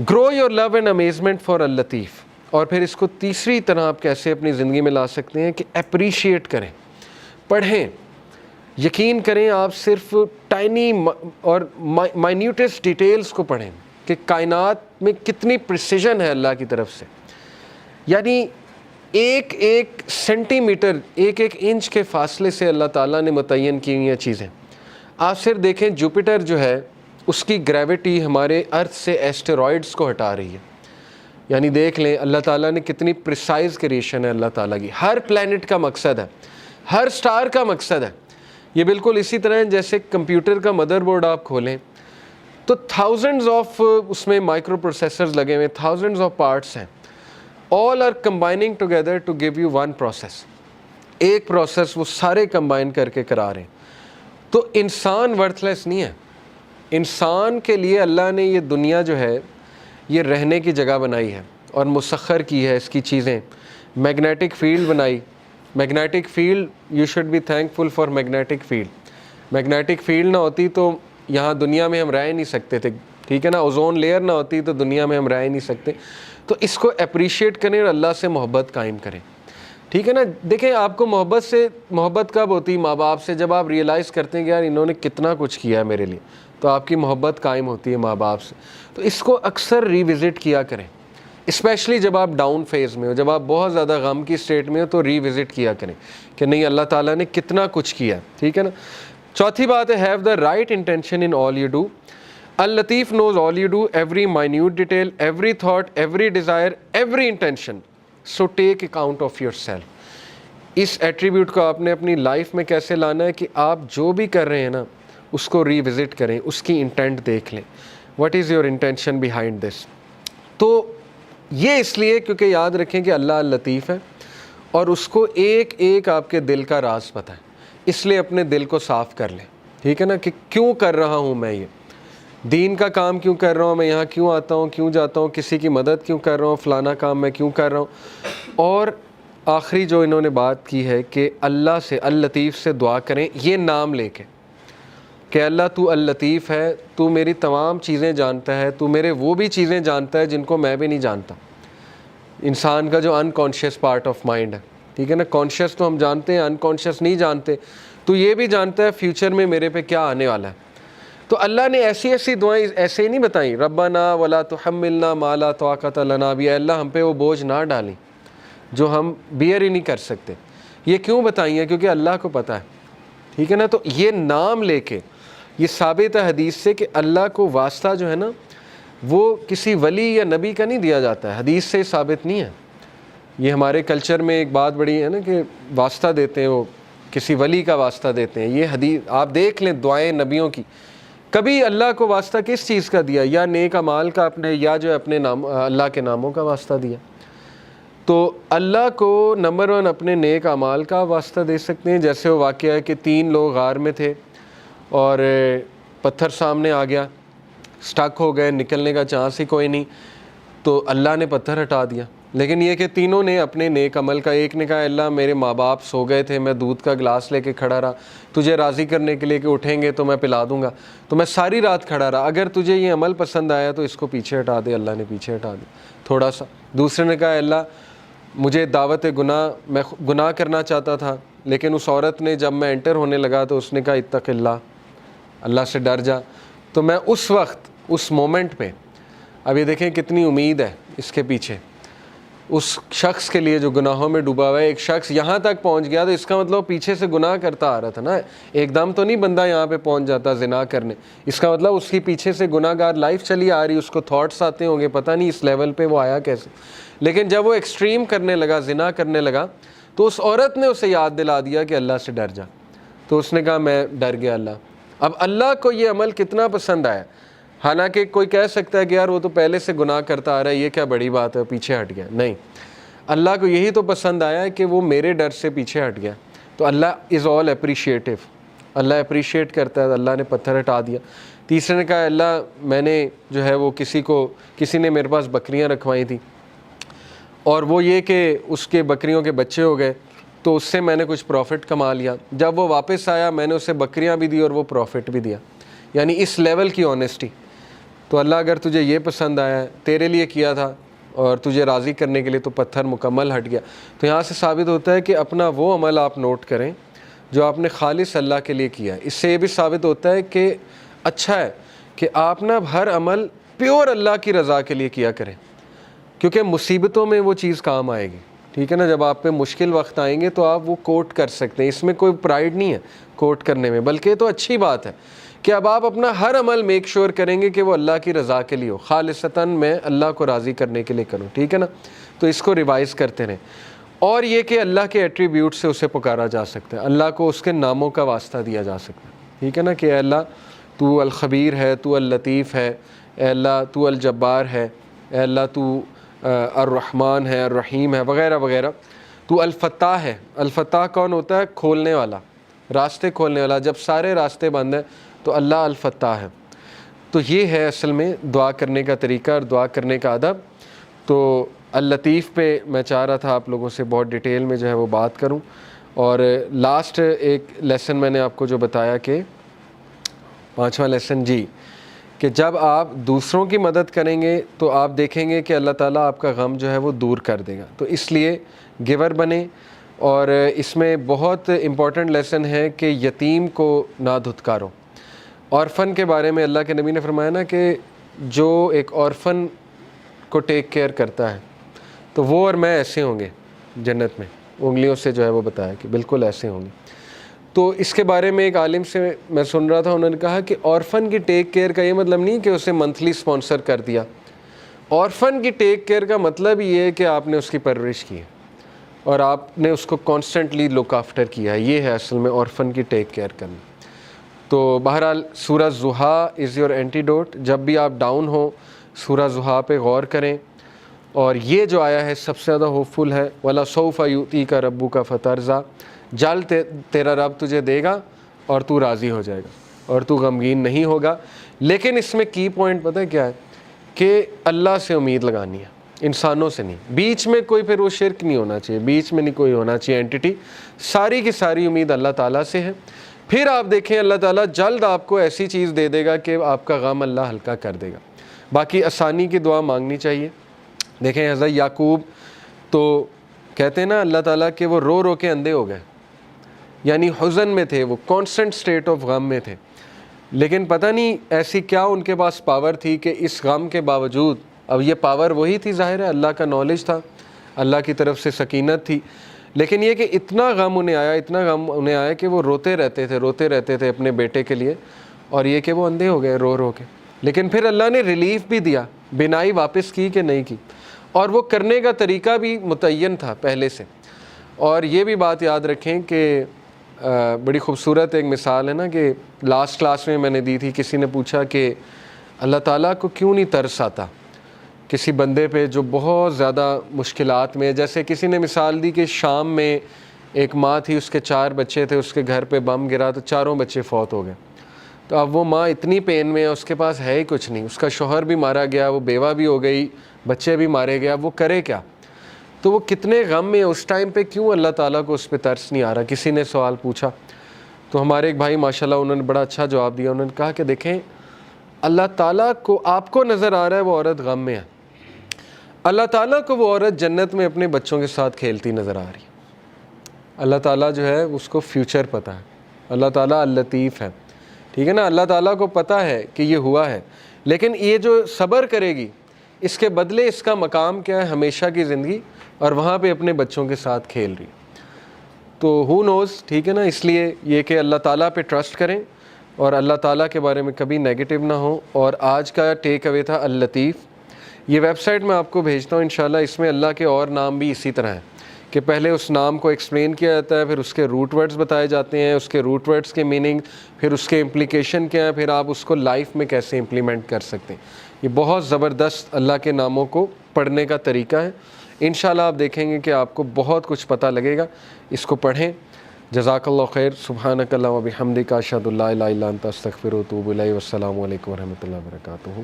Grow your love and amusement for اللطیف. اور پھر اس کو تیسری طرح آپ کیسے اپنی زندگی میں لا سکتے ہیں کہ اپریشیٹ کریں, پڑھیں. یقین کریں آپ صرف ٹائنی اور مائنیوٹسٹ ڈیٹیلز کو پڑھیں کہ کائنات میں کتنی پریسیجن ہے اللہ کی طرف سے. یعنی ایک ایک سینٹی میٹر, ایک ایک انچ کے فاصلے سے اللہ تعالیٰ نے متعین کی ہوئی ہیں چیزیں. آپ صرف دیکھیں جوپیٹر جو ہے اس کی گریوٹی ہمارے ارتھ سے ایسٹرائڈز کو ہٹا رہی ہے. یعنی دیکھ لیں اللہ تعالیٰ نے کتنی پریسائز کریشن ہے اللہ تعالیٰ کی. ہر پلینٹ کا مقصد ہے, ہر سٹار کا مقصد ہے. یہ بالکل اسی طرح ہے جیسے کمپیوٹر کا مدر بورڈ آپ کھولیں تو تھاؤزنڈز آف اس میں مائکرو پروسیسرز لگے ہوئے, تھاؤزنڈز آف پارٹس ہیں. all are combining together to give you one process. ایک پروسیس وہ سارے کمبائن کر کے کرا رہے ہیں. تو انسان ورتھ لیس نہیں ہے. انسان کے لیے اللہ نے یہ دنیا جو ہے یہ رہنے کی جگہ بنائی ہے اور مسخر کی ہے اس کی چیزیں. میگنیٹک فیلڈ بنائی. Magnetic field, you should be thankful for magnetic field. Magnetic field نہ ہوتی تو یہاں دنیا میں ہم رہ ہی نہیں سکتے تھے, ٹھیک ہے نا. اوزون لیئر نہ ہوتی تو دنیا میں ہم رہ ہی نہیں سکتے. تو اس کو اپریشیٹ کریں اور اللہ سے محبت قائم کریں, ٹھیک ہے نا. دیکھیں آپ کو محبت کب ہوتی؟ ماں باپ سے. جب آپ ریئلائز کرتے ہیں کہ یار انہوں نے کتنا کچھ کیا ہے میرے لیے, تو آپ کی محبت قائم ہوتی ہے ماں باپ سے. تو اس کو اکثر ریوزٹ کیا کریں, اسپیشلی جب آپ ڈاؤن فیز میں ہو, جب آپ بہت زیادہ غم کی اسٹیٹ میں ہو تو ریوزٹ کیا کریں کہ نہیں اللہ تعالیٰ نے کتنا کچھ کیا, ٹھیک ہے نا. چوتھی بات ہے have the right intention in all you do. Latif knows all you do, every minute detail, every thought, every desire, every intention. So take account of yourself. اس ایٹریبیوٹ کو آپ نے اپنی لائف میں کیسے لانا ہے کہ آپ جو بھی کر رہے ہیں نا اس کو ریوزٹ کریں, اس کی انٹینٹ دیکھ لیں. What is your intention behind this? تو یہ اس لیے کیونکہ یاد رکھیں کہ اللہ اللطیف ہے اور اس کو ایک ایک آپ کے دل کا راز پتہ ہے. اس لیے اپنے دل کو صاف کر لیں, ٹھیک ہے نا, کہ کیوں کر رہا ہوں میں یہ دین کا کام, کیوں کر رہا ہوں میں یہاں, کیوں آتا ہوں, کیوں جاتا ہوں, کسی کی مدد کیوں کر رہا ہوں, فلانا کام میں کیوں کر رہا ہوں. اور آخری جو انہوں نے بات کی ہے کہ اللہ سے, اللطیف سے دعا کریں یہ نام لے کے کہ اللہ تو اللطیف ہے, تو میری تمام چیزیں جانتا ہے, تو میرے وہ بھی چیزیں جانتا ہے جن کو میں بھی نہیں جانتا. انسان کا جو انکانشیس پارٹ آف مائنڈ ہے, ٹھیک ہے نا. کانشیس تو ہم جانتے ہیں, انکانشیس نہیں جانتے. تو یہ بھی جانتا ہے فیوچر میں میرے پہ کیا آنے والا ہے. تو اللہ نے ایسی ایسی دعائیں ایسے ہی نہیں بتائیں, ربنا ولا تحملنا ما لا طاقت لنا بھی, اللہ ہم پہ وہ بوجھ نہ ڈالیں جو ہم بیئر ہی نہیں کر سکتے. یہ کیوں بتائیں ہیں؟ کیونکہ اللہ کو پتہ ہے, ٹھیک ہے نا. تو یہ نام لے کے یہ ثابت ہے حدیث سے کہ اللہ کو واسطہ جو ہے نا وہ کسی ولی یا نبی کا نہیں دیا جاتا ہے, حدیث سے ثابت نہیں ہے. یہ ہمارے کلچر میں ایک بات بڑی ہے نا کہ واسطہ دیتے ہیں, وہ کسی ولی کا واسطہ دیتے ہیں. یہ حدیث آپ دیکھ لیں دعائیں نبیوں کی, کبھی اللہ کو واسطہ کس چیز کا دیا؟ یا نیک اعمال کا اپنے, یا جو اپنے نام اللہ کے ناموں کا واسطہ دیا. تو اللہ کو نمبر 1 اپنے نیک اعمال کا واسطہ دے سکتے ہیں. جیسے وہ واقعہ ہے کہ 3 لوگ غار میں تھے اور پتھر سامنے آ گیا, سٹک ہو گئے, نکلنے کا چانس ہی کوئی نہیں, تو اللہ نے پتھر ہٹا دیا. لیکن یہ کہ تینوں نے اپنے نیک عمل کا, ایک نے کہا اللہ میرے ماں باپ سو گئے تھے, میں دودھ کا گلاس لے کے کھڑا رہا, تجھے راضی کرنے کے لیے کہ اٹھیں گے تو میں پلا دوں گا, تو میں ساری رات کھڑا رہا, اگر تجھے یہ عمل پسند آیا تو اس کو پیچھے ہٹا دے. اللہ نے پیچھے ہٹا دیا تھوڑا سا. دوسرے نے کہا اللہ مجھے دعوت گناہ, میں گناہ کرنا چاہتا تھا, لیکن اس عورت نے جب میں انٹر ہونے لگا تو اس نے کہا اتق اللہ, اللہ سے ڈر جا, تو میں اس وقت اس مومنٹ پہ, اب یہ دیکھیں کتنی امید ہے اس کے پیچھے, اس شخص کے لیے جو گناہوں میں ڈوبا ہوا ہے. ایک شخص یہاں تک پہنچ گیا تو اس کا مطلب پیچھے سے گناہ کرتا آ رہا تھا نا, ایک دم تو نہیں بندہ یہاں پہ پہنچ جاتا زنا کرنے. اس کا مطلب اس کی پیچھے سے گناہ گار لائف چلی آ رہی, اس کو تھاٹس آتے ہوں گے, پتہ نہیں اس لیول پہ وہ آیا کیسے. لیکن جب وہ ایکسٹریم کرنے لگا, زنا کرنے لگا, تو اس عورت نے اسے یاد دلا دیا کہ اللہ سے ڈر جا, تو اس نے کہا میں ڈر گیا اللہ. اب اللہ کو یہ عمل کتنا پسند آیا, حالانکہ کوئی کہہ سکتا ہے کہ یار وہ تو پہلے سے گناہ کرتا آ رہا ہے, یہ کیا بڑی بات ہے, پیچھے ہٹ گیا. نہیں, اللہ کو یہی تو پسند آیا ہے کہ وہ میرے ڈر سے پیچھے ہٹ گیا. تو اللہ از آل اپریشیٹو, اللہ اپریشیٹ کرتا ہے. اللہ نے پتھر ہٹا دیا. تیسرے نے کہا اللہ میں نے جو ہے وہ کسی نے میرے پاس بکریاں رکھوائی تھیں, اور وہ یہ کہ اس کے بکریوں کے بچے ہو گئے, تو اس سے میں نے کچھ پروفٹ کما لیا. جب وہ واپس آیا میں نے اسے بکریاں بھی دی اور وہ پروفٹ بھی دیا. یعنی اس لیول کی آنیسٹی. تو اللہ اگر تجھے یہ پسند آیا ہے، تیرے لیے کیا تھا اور تجھے راضی کرنے کے لیے تو پتھر مکمل ہٹ گیا۔ تو یہاں سے ثابت ہوتا ہے کہ اپنا وہ عمل آپ نوٹ کریں جو آپ نے خالص اللہ کے لیے کیا ہے۔ اس سے یہ بھی ثابت ہوتا ہے کہ اچھا ہے کہ آپ نا ہر عمل پیور اللہ کی رضا کے لیے کیا کریں، کیونکہ مصیبتوں میں وہ چیز کام آئے گی، ٹھیک ہے نا۔ جب آپ پہ مشکل وقت آئیں گے تو آپ وہ کوٹ کر سکتے ہیں، اس میں کوئی پرائیڈ نہیں ہے کوٹ کرنے میں، بلکہ یہ تو اچھی بات ہے کہ اب آپ اپنا ہر عمل میک شور کریں گے کہ وہ اللہ کی رضا کے لیے ہو، خالصتاً میں اللہ کو راضی کرنے کے لیے کروں، ٹھیک ہے نا۔ تو اس کو ریوائز کرتے رہیں، اور یہ کہ اللہ کے ایٹریبیوٹ سے اسے پکارا جا سکتا ہے، اللہ کو اس کے ناموں کا واسطہ دیا جا سکتا ہے، ٹھیک ہے نا، کہ اے اللہ تو الخبیر ہے، تو اللطیف ہے، اے اللہ تو الجبار ہے، اے اللہ تو الرحمن ہے، الرحیم ہے، وغیرہ وغیرہ۔ تو الفتاح ہے، الفتاح کون ہوتا ہے؟ کھولنے والا، راستے کھولنے والا، جب سارے راستے بند ہیں تو اللہ الفتاح ہے۔ تو یہ ہے اصل میں دعا کرنے کا طریقہ اور دعا کرنے کا ادب۔ تو اللطیف پہ میں چاہ رہا تھا آپ لوگوں سے بہت ڈیٹیل میں جو ہے وہ بات کروں، اور لاسٹ ایک لیسن میں نے آپ کو جو بتایا کہ 5واں لیسن جی، کہ جب آپ دوسروں کی مدد کریں گے تو آپ دیکھیں گے کہ اللہ تعالیٰ آپ کا غم جو ہے وہ دور کر دے گا، تو اس لیے گیور بنیں۔ اور اس میں بہت امپورٹنٹ لیسن ہے کہ یتیم کو نہ دھتکارو۔ اورفن کے بارے میں اللہ کے نبی نے فرمایا نا کہ جو ایک اورفن کو ٹیک کیئر کرتا ہے تو وہ اور میں ایسے ہوں گے جنت میں، انگلیوں سے جو ہے وہ بتایا کہ بالکل ایسے ہوں گے۔ تو اس کے بارے میں ایک عالم سے میں سن رہا تھا، انہوں نے کہا کہ اورفن کی ٹیک کیئر کا یہ مطلب نہیں کہ اسے منتھلی سپانسر کر دیا، اورفن کی ٹیک کیئر کا مطلب یہ ہے کہ آپ نے اس کی پرورش کی ہے اور آپ نے اس کو کانسٹنٹلی لک آفٹر کیا ہے، یہ ہے اصل میں اورفن کی ٹیک کیئر کرنا۔ تو بہرحال سورہ ضحیٰ از یور اینٹیڈوٹ، جب بھی آپ ڈاؤن ہوں سورہ ضحیٰ پہ غور کریں، اور یہ جو آیا ہے سب سے زیادہ ہوپ فل ہے، وَلَسَوْفَ يُؤْتِيكَ رَبُّكَ فَتَرْضَىٰ، جلد تیرا رب تجھے دے گا اور تو راضی ہو جائے گا اور تو غمگین نہیں ہوگا۔ لیکن اس میں کی پوائنٹ پتہ ہے کیا ہے؟ کہ اللہ سے امید لگانی ہے، انسانوں سے نہیں۔ بیچ میں کوئی پھر وہ شرک نہیں ہونا چاہیے، بیچ میں نہیں کوئی ہونا چاہیے اینٹی، ساری کی ساری امید اللہ تعالیٰ سے ہے۔ پھر آپ دیکھیں اللہ تعالیٰ جلد آپ کو ایسی چیز دے دے گا کہ آپ کا غم اللہ ہلکا کر دے گا۔ باقی آسانی کی دعا مانگنی چاہیے۔ دیکھیں حضرت یعقوب تو کہتے ہیں نا اللہ تعالیٰ کہ وہ رو رو کے اندھے ہو گئے، یعنی حزن میں تھے، وہ کانسٹنٹ سٹیٹ آف غم میں تھے، لیکن پتہ نہیں ایسی کیا ان کے پاس پاور تھی کہ اس غم کے باوجود، اب یہ پاور وہی تھی ظاہر ہے، اللہ کا نالج تھا، اللہ کی طرف سے سکینت تھی، لیکن یہ کہ اتنا غم انہیں آیا، اتنا غم انہیں آیا کہ وہ روتے رہتے تھے اپنے بیٹے کے لیے، اور یہ کہ وہ اندھے ہو گئے رو رو کے۔ لیکن پھر اللہ نے ریلیف بھی دیا، بینائی واپس کی کہ نہیں کی، اور وہ کرنے کا طریقہ بھی متعین تھا پہلے سے۔ اور یہ بھی بات یاد رکھیں کہ بڑی خوبصورت ایک مثال ہے نا کہ لاسٹ کلاس میں نے دی تھی، کسی نے پوچھا کہ اللہ تعالیٰ کو کیوں نہیں ترس آتا کسی بندے پہ جو بہت زیادہ مشکلات میں، جیسے کسی نے مثال دی کہ شام میں ایک ماں تھی، اس کے 4 بچے تھے، اس کے گھر پہ بم گرا تو چاروں بچے فوت ہو گئے، تو اب وہ ماں اتنی پین میں ہے، اس کے پاس ہے ہی کچھ نہیں، اس کا شوہر بھی مارا گیا، وہ بیوہ بھی ہو گئی، بچے بھی مارے گیا، وہ کرے کیا؟ تو وہ کتنے غم میں اس ٹائم پہ، کیوں اللہ تعالیٰ کو اس پہ ترس نہیں آ رہا؟ کسی نے سوال پوچھا تو ہمارے ایک بھائی ماشاءاللہ انہوں نے بڑا اچھا جواب دیا، انہوں نے کہا کہ دیکھیں اللہ تعالیٰ کو، آپ کو نظر آ رہا ہے وہ عورت غم میں ہے، اللہ تعالیٰ کو وہ عورت جنت میں اپنے بچوں کے ساتھ کھیلتی نظر آ رہی ہے۔ اللہ تعالیٰ جو ہے اس کو فیوچر پتہ ہے، اللہ تعالیٰ اللطیف ہے، ٹھیک ہے نا، اللہ تعالیٰ کو پتہ ہے کہ یہ ہوا ہے، لیکن یہ جو صبر کرے گی اس کے بدلے اس کا مقام کیا ہے؟ ہمیشہ کی زندگی، اور وہاں پہ اپنے بچوں کے ساتھ کھیل رہی۔ تو ہو نوز، ٹھیک ہے نا، اس لیے یہ کہ اللہ تعالیٰ پہ ٹرسٹ کریں اور اللہ تعالیٰ کے بارے میں کبھی نیگیٹو نہ ہوں۔ اور آج کا ٹیک اوے تھا اللطیف، یہ ویب سائٹ میں آپ کو بھیجتا ہوں انشاءاللہ، اس میں اللہ کے اور نام بھی اسی طرح ہیں کہ پہلے اس نام کو ایکسپلین کیا جاتا ہے، پھر اس کے روٹ ورڈز بتائے جاتے ہیں، اس کے روٹ ورڈز کے میننگ، پھر اس کے امپلیکیشن کیا ہے، پھر آپ اس کو لائف میں کیسے امپلیمنٹ کر سکتے ہیں۔ یہ بہت زبردست اللہ کے ناموں کو پڑھنے کا طریقہ ہے، انشاءاللہ آپ دیکھیں گے کہ آپ کو بہت کچھ پتہ لگے گا، اس کو پڑھیں۔ جزاک اللہ خیر، سبحانک اللہم و بحمدک، اشہد ان لا الہ الا انت، استغفرک و اتوب الیک، والسلام علیکم ورحمۃ اللہ وبرکاتہ۔